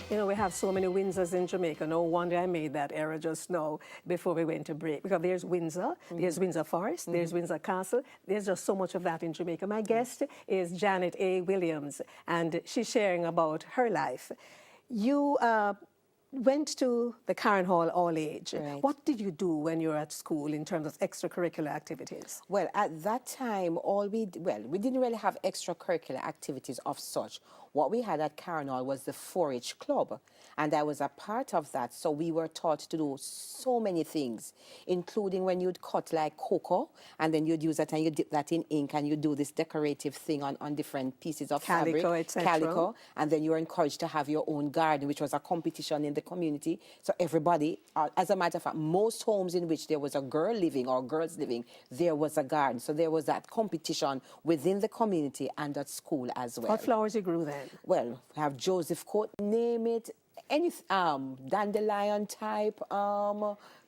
You know, we have so many Windsors in Jamaica. No wonder I made that error just now before we went to break. Because there's Windsor, there's Windsor Forest, there's Windsor Castle. There's just so much of that in Jamaica. My guest is Janet A. Williams, and she's sharing about her life. You went to the Karen Hall All Age. Right. What did you do when you were at school in terms of extracurricular activities? Well, at that time, we didn't really have extracurricular activities of such. What we had at Karen Hall was the 4-H club, and I was a part of that. So we were taught to do so many things, including when you'd cut like cocoa, and then you'd use that and you dip that in ink, and you do this decorative thing on different pieces of Calico, fabric, etc. calico, and then you were encouraged to have your own garden, which was a competition in the community. So everybody, as a matter of fact, most homes in which there was a girl living or girls living, there was a garden. So there was that competition within the community and at school as well. What flowers you grew then? Well, we have Joseph Court, name it, any dandelion type,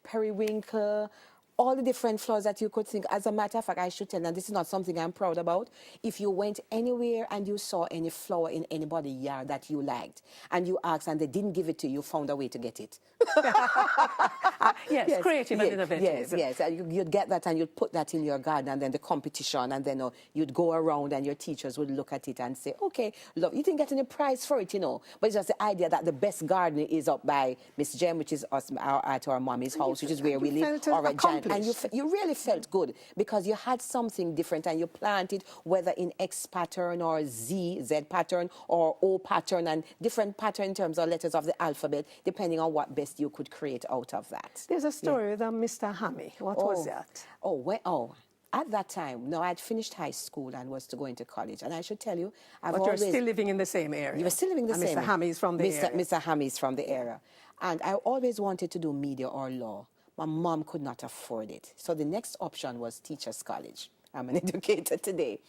periwinkle, all the different flowers that you could think. As a matter of fact, I should tell you, and this is not something I'm proud about, if you went anywhere and you saw any flower in anybody's yard that you liked, and you asked and they didn't give it to you, you found a way to get it. Yes, creative and innovative. Yes. You'd get that and you'd put that in your garden, and then the competition, and then you'd go around and your teachers would look at it and say, okay, look, you didn't get any prize for it, but it's just the idea that the best garden is up by Miss Jem, which is us at our mommy's house, which is where we live, or at Jan. And you really felt good because you had something different, and you planted whether in X pattern or Z pattern or O pattern, and different pattern in terms of letters of the alphabet, depending on what best you could create out of that. There's a story with Mr. Hammy. What was that? At that time, no, I had finished high school and was to go into college. And I should tell you, But you're still living in the same area. You were still living in the same area. Mr. Hammy is from the area. Mr. Hammy is from the area. And I always wanted to do media or law. My mom could not afford it. So the next option was Teachers College. I'm an educator today.